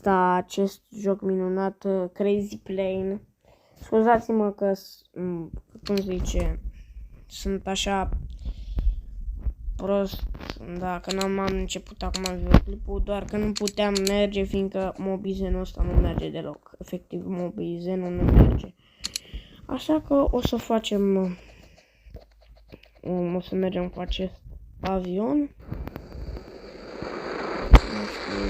acest joc minunat, Crazy Plane. Scuzați-mă că, cum zice, sunt așa prost, dacă n-am început acum videoclipul, doar că nu puteam merge, fiindcă Mobizenul ăsta nu merge deloc. Efectiv, Mobizenul nu merge. Așa că o să facem, o să mergem cu acest avion. Nu știu,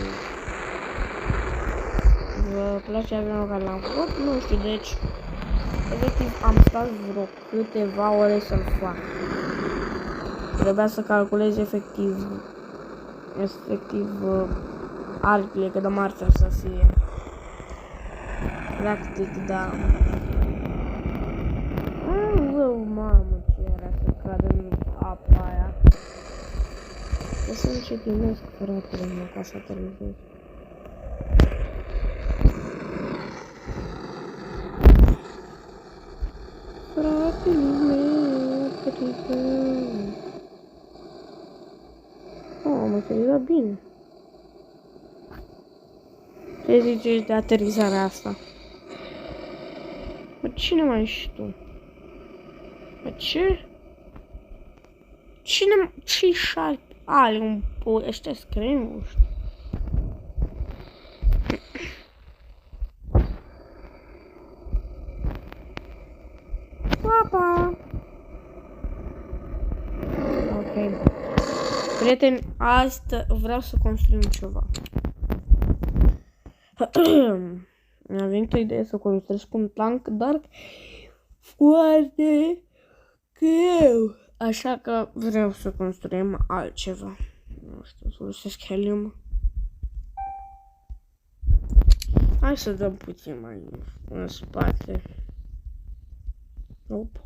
vă place avionul care l-am făcut? Nu știu, deci, efectiv, am stat vreo câteva ore să-l fac. Trebuia să calculez efectiv arcile, cât de mari să fie. Practic, da. Mamă, ce era să cadă în apa aia. O să încetinesc, fratele meu, ca să terminez. Fratele meu, fratele. Mamă, te-ai dat bine. Ce ziceți de aterizarea asta? Bă, cine mai ești tu? Bă, ce? Cine? Ce-i șarpi? Ale, un po... ăștia scremuși. Papa! Ok. Prieteni, azi vreau să construim ceva. Mi-a venit o idee să construiesc un tank, dar foarte greu. Așa că vreau să construim altceva. Nu știu, folosesc helium. Hai să dăm puțin mai în spate.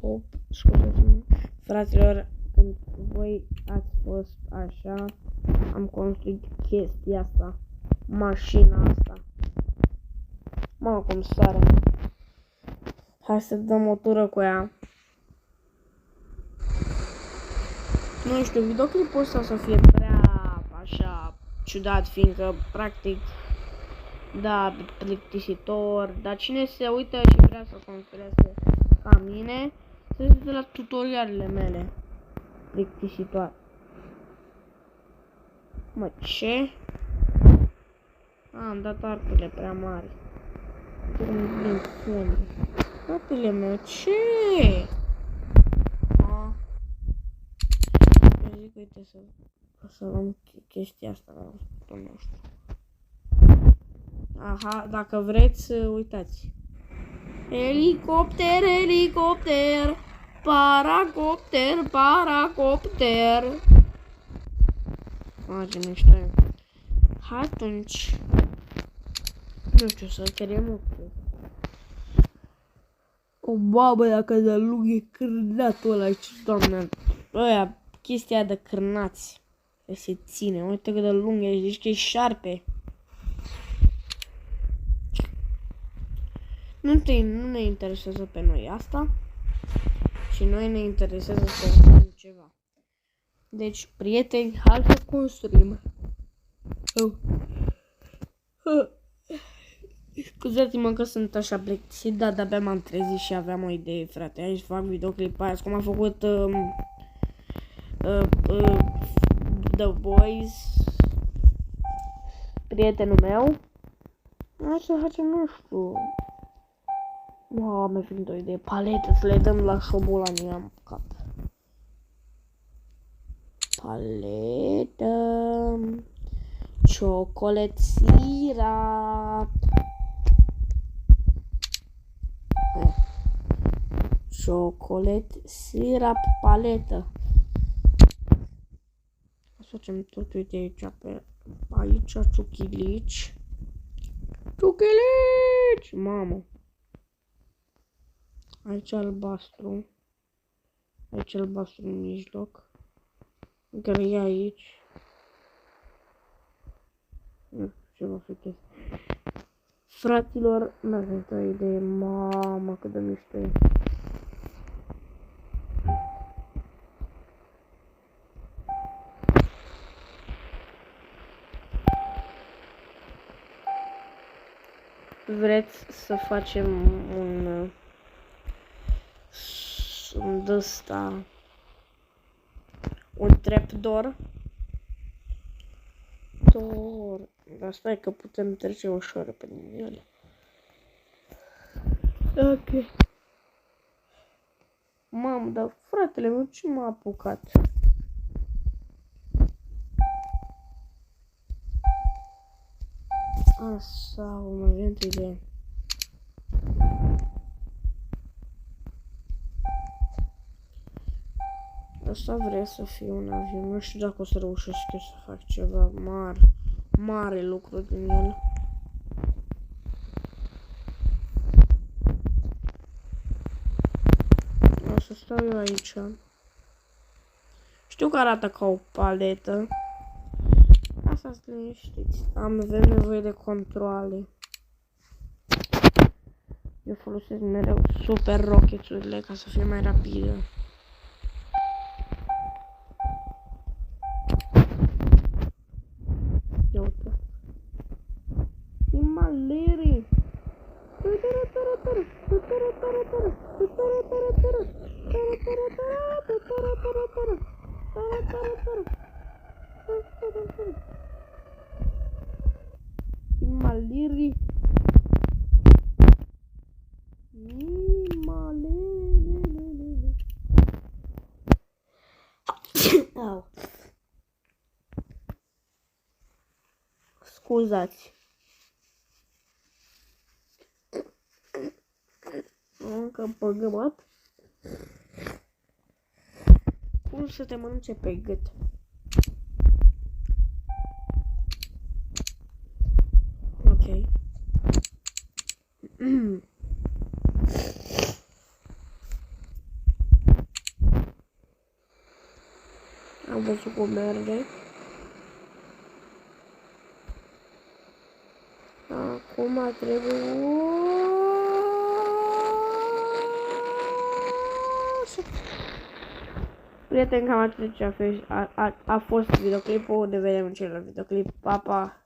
Hop, scuzați-mă. Fraților, când voi ați fost așa, am construit chestia asta. Mașina asta. Mamă, cum sare. Hai să dăm o tură cu ea. Nu știu, videoclipul ăsta să fie prea așa ciudat, fiindcă practic, da, plictisitor, dar cine se uită și vrea să construiască ca mine, se uită la tutorialele mele plictisitoare. Mă, ce? Am dat arcurile prea mari. Din fund. Fratele meu, ce? Eu zic, uite, să luăm chestia asta la butonul nostru. Aha, dacă vreți, uitați. Elicopter, elicopter, paracopter, paracopter. Ce mișto e. Atunci, nu știu, să creăm o babă, dacă de lung e cârnatul ăla, ce doamne, ăia, chestia de cârnați, că se ține, uite cât de lung e, zici că e șarpe. Nu ne interesează pe noi asta și noi ne interesează să construim ceva. Deci, prieteni, hai să construim. Scuzați-mă că sunt așa plictisit, dar de-abia m-am trezit și aveam o idee, frate. Aici fac videoclip azi, cum a făcut The Boys, prietenul meu. Hai să facem, nu știu. Wow, mi-a venit o idee. Palete, să le dăm la șobolani, am cap. Paletă. Chocolate syrup. Chocolate syrup paletă. Să facem tot, uite aici, aici ciuchilici. Ciuchilici! Mamă! Aici albastru. Aici albastru în mijloc. Gri aici. Nu știu ce va fi chestia. Fraților, mi-a venit o idee. Mamă, cât de mișto e. vreți să facem un ăsta, un trapdoor. Dar stai că putem trece ușor pe el. Ok. Mamă, dar fratele meu, ce m-a apucat? Asta, un avent idee. Asta vrea să fie un avion. Nu știu dacă o să reușesc eu să fac ceva mare lucru din el. O să stau eu aici. Știu că arată ca o paletă. Asta să liniștiți. Avem nevoie de controale. Eu folosesc mereu super rocheturile ca să fie mai rapidă. Ia uite. Imaleri. Imaleri. Au. Scuzați. Încă păgămat. Cum să te mănânce pe gât? Ok. Am văzut cum merge. Acum trebuie... Prieteni, cam atât ce a fost videoclipul. Ne vedem în celălalt videoclip. Pa, pa!